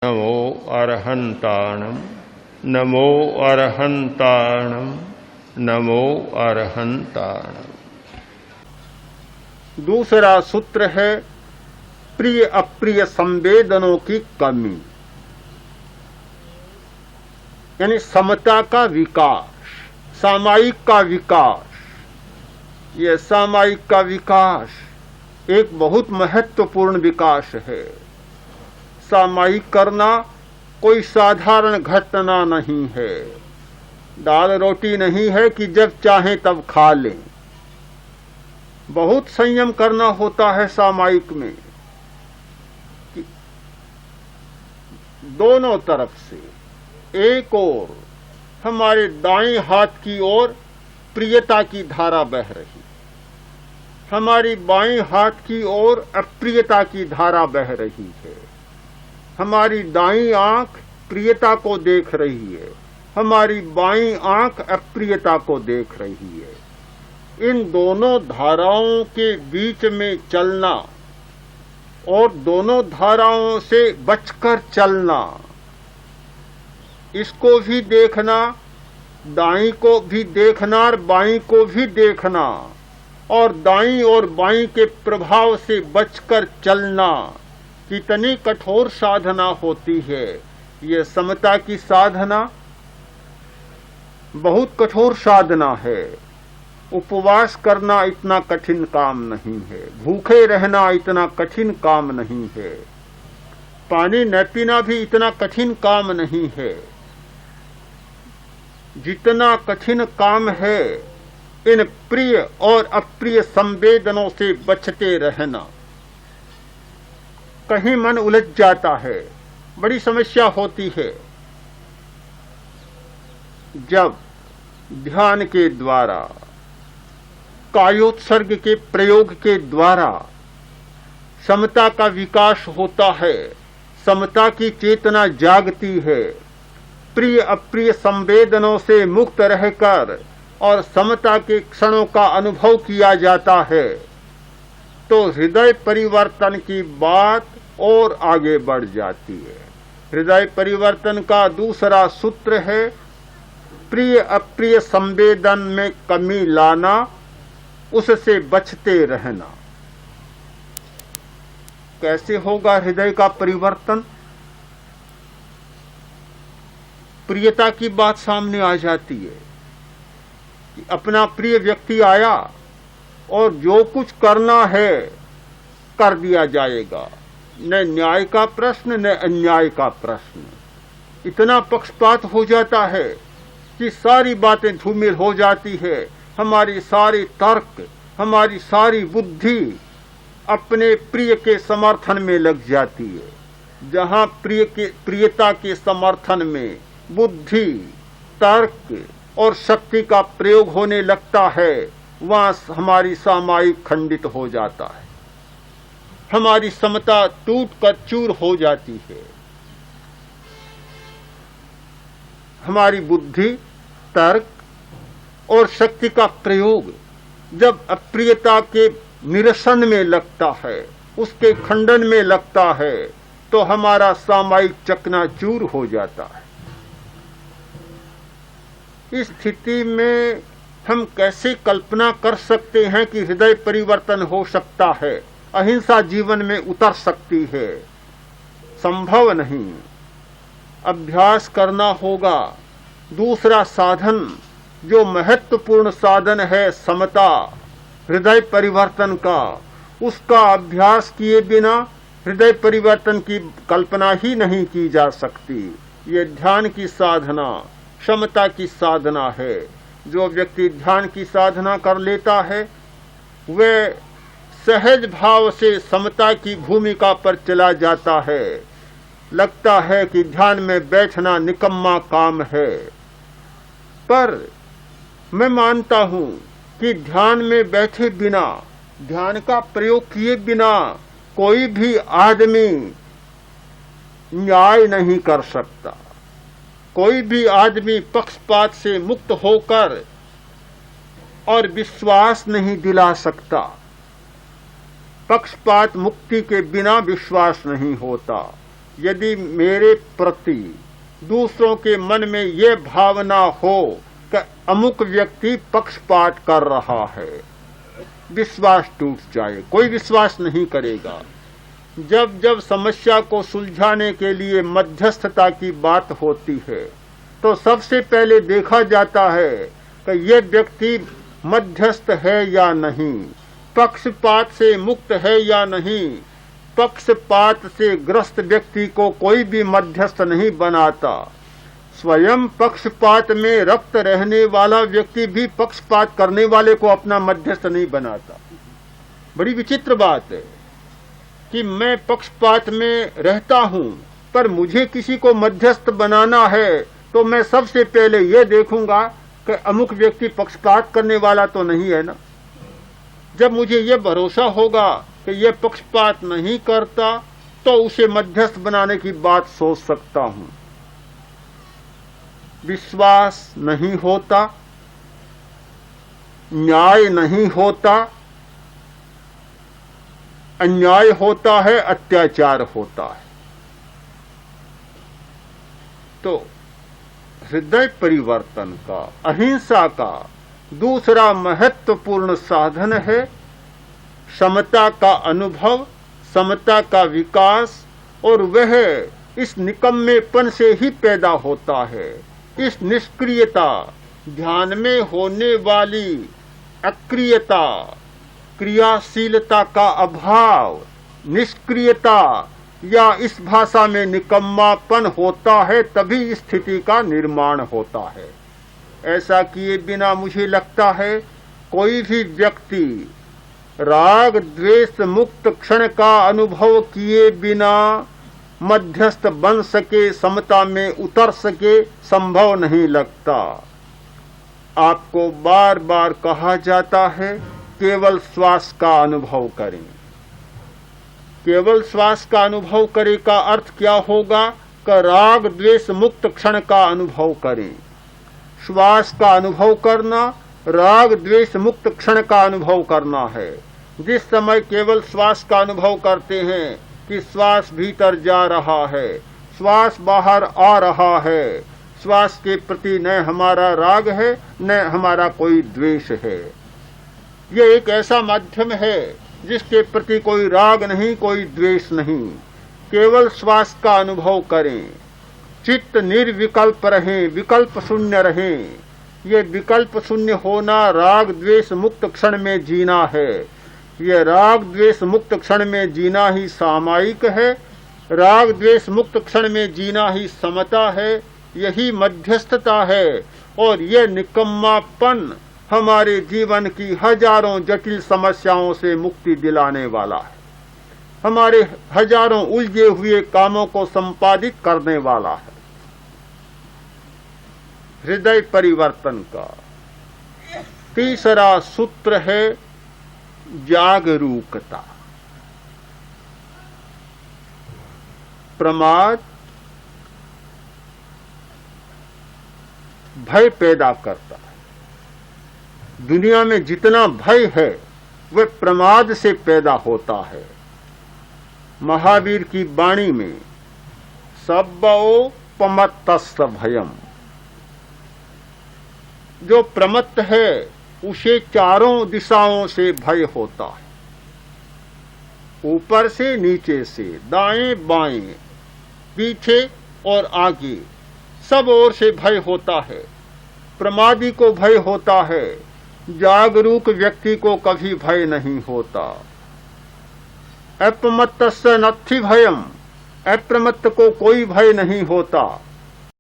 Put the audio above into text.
नमो अरहंताणम नमो अरहंताणम नमो अरहंताणम। दूसरा सूत्र है प्रिय अप्रिय संवेदनों की कमी, यानी समता का विकास, सामायिक का विकास। यह सामायिक का विकास एक बहुत महत्वपूर्ण विकास है। सामायिक करना कोई साधारण घटना नहीं है, दाल रोटी नहीं है कि जब चाहें तब खा लें। बहुत संयम करना होता है सामायिक में कि दोनों तरफ से, एक ओर हमारे दाएं हाथ की ओर प्रियता की धारा बह रही, हमारी बाएं हाथ की ओर अप्रियता की धारा बह रही है। हमारी दाईं आंख प्रियता को देख रही है, हमारी बाईं आंख अप्रियता को देख रही है। इन दोनों धाराओं के बीच में चलना और दोनों धाराओं से बचकर चलना, इसको भी देखना, दाईं को भी देखना और बाईं को भी देखना, और दाईं और बाईं के प्रभाव से बचकर चलना कितनी कठोर साधना होती है। ये समता की साधना बहुत कठोर साधना है। उपवास करना इतना कठिन काम नहीं है, भूखे रहना इतना कठिन काम नहीं है, पानी न पीना भी इतना कठिन काम नहीं है। जितना कठिन काम है इन प्रिय और अप्रिय संवेदनों से बचते रहना। कहीं मन उलझ जाता है, बड़ी समस्या होती है। जब ध्यान के द्वारा, कायोत्सर्ग के प्रयोग के द्वारा समता का विकास होता है, समता की चेतना जागती है, प्रिय अप्रिय संवेदनों से मुक्त रहकर और समता के क्षणों का अनुभव किया जाता है, तो हृदय परिवर्तन की बात और आगे बढ़ जाती है। हृदय परिवर्तन का दूसरा सूत्र है प्रिय अप्रिय संवेदन में कमी लाना, उससे बचते रहना। कैसे होगा हृदय का परिवर्तन? प्रियता की बात सामने आ जाती है कि अपना प्रिय व्यक्ति आया और जो कुछ करना है कर दिया जाएगा, न न्याय का प्रश्न न अन्याय का प्रश्न। इतना पक्षपात हो जाता है कि सारी बातें धूमिल हो जाती है, हमारी सारी तर्क, हमारी सारी बुद्धि अपने प्रिय के समर्थन में लग जाती है। जहां प्रियता के समर्थन में बुद्धि, तर्क और शक्ति का प्रयोग होने लगता है, वहां हमारी सामायिक खंडित हो जाता है, हमारी समता टूट कर चूर हो जाती है। हमारी बुद्धि, तर्क और शक्ति का प्रयोग जब अप्रियता के निरसन में लगता है, उसके खंडन में लगता है, तो हमारा सामायिक चकनाचूर हो जाता है। इस स्थिति में हम कैसे कल्पना कर सकते हैं कि हृदय परिवर्तन हो सकता है, अहिंसा जीवन में उतर सकती है? संभव नहीं। अभ्यास करना होगा। दूसरा साधन जो महत्वपूर्ण साधन है समता, हृदय परिवर्तन का, उसका अभ्यास किए बिना हृदय परिवर्तन की कल्पना ही नहीं की जा सकती। ये ध्यान की साधना, समता की साधना है। जो व्यक्ति ध्यान की साधना कर लेता है वह सहज भाव से समता की भूमिका पर चला जाता है। लगता है कि ध्यान में बैठना निकम्मा काम है, पर मैं मानता हूं कि ध्यान में बैठे बिना, ध्यान का प्रयोग किए बिना कोई भी आदमी न्याय नहीं कर सकता। कोई भी आदमी पक्षपात से मुक्त होकर और विश्वास नहीं दिला सकता। पक्षपात मुक्ति के बिना विश्वास नहीं होता। यदि मेरे प्रति दूसरों के मन में ये भावना हो कि अमुक व्यक्ति पक्षपात कर रहा है, विश्वास टूट जाए, कोई विश्वास नहीं करेगा। जब जब समस्या को सुलझाने के लिए मध्यस्थता की बात होती है तो सबसे पहले देखा जाता है कि ये व्यक्ति मध्यस्थ है या नहीं, पक्षपात से मुक्त है या नहीं। पक्षपात से ग्रस्त व्यक्ति को कोई भी मध्यस्थ नहीं बनाता। स्वयं पक्षपात में रक्त रहने वाला व्यक्ति भी पक्षपात करने वाले को अपना मध्यस्थ नहीं बनाता। बड़ी विचित्र बात है कि मैं पक्षपात में रहता हूं, पर मुझे किसी को मध्यस्थ बनाना है तो मैं सबसे पहले यह देखूंगा कि अमुक व्यक्ति पक्षपात करने वाला तो नहीं है ना। जब मुझे यह भरोसा होगा कि यह पक्षपात नहीं करता तो उसे मध्यस्थ बनाने की बात सोच सकता हूं। विश्वास नहीं होता, न्याय नहीं होता, अन्याय होता है, अत्याचार होता है। तो हृदय परिवर्तन का, अहिंसा का दूसरा महत्वपूर्ण साधन है समता का अनुभव, समता का विकास, और वह इस निकम्मेपन से ही पैदा होता है। इस निष्क्रियता, ध्यान में होने वाली अक्रियता, क्रियाशीलता का अभाव, निष्क्रियता या इस भाषा में निकम्मापन होता है, तभी स्थिति का निर्माण होता है। ऐसा किए बिना मुझे लगता है कोई भी व्यक्ति राग द्वेष मुक्त क्षण का अनुभव किए बिना मध्यस्थ बन सके, समता में उतर सके, संभव नहीं लगता। आपको बार बार कहा जाता है केवल श्वास का अनुभव करें। केवल श्वास का अनुभव करें का अर्थ क्या होगा कि राग द्वेष मुक्त क्षण का अनुभव करें। श्वास का अनुभव करना राग द्वेष मुक्त क्षण का अनुभव करना है। जिस समय केवल श्वास का अनुभव करते हैं कि श्वास भीतर जा रहा है, श्वास बाहर आ रहा है, श्वास के प्रति न हमारा राग है न हमारा कोई द्वेष है। यह एक ऐसा माध्यम है जिसके प्रति कोई राग नहीं, कोई द्वेष नहीं। केवल श्वास का अनुभव करें, चित्त निर्विकल्प रहें, विकल्प शून्य रहें। ये विकल्प शून्य होना राग द्वेष मुक्त क्षण में जीना है। ये राग द्वेष मुक्त क्षण में जीना ही सामायिक है। राग द्वेष मुक्त क्षण में जीना ही समता है, यही मध्यस्थता है। और यह निकम्मापन हमारे जीवन की हजारों जटिल समस्याओं से मुक्ति दिलाने वाला है, हमारे हजारों उलझे हुए कामों को संपादित करने वाला है। हृदय परिवर्तन का तीसरा सूत्र है जागरूकता। प्रमाद भय पैदा करता है। दुनिया में जितना भय है वह प्रमाद से पैदा होता है। महावीर की वाणी में सब्बोपमत्तस्य भयम्, जो प्रमत्त है उसे चारों दिशाओं से भय होता है, ऊपर से नीचे से, दाएं बाएं, पीछे और आगे, सब ओर से भय होता है। प्रमादी को भय होता है, जागरूक व्यक्ति को कभी भय नहीं होता। अप्रमत्तस्य नत्थि भयम्, अप्रमत्त को कोई भय नहीं होता।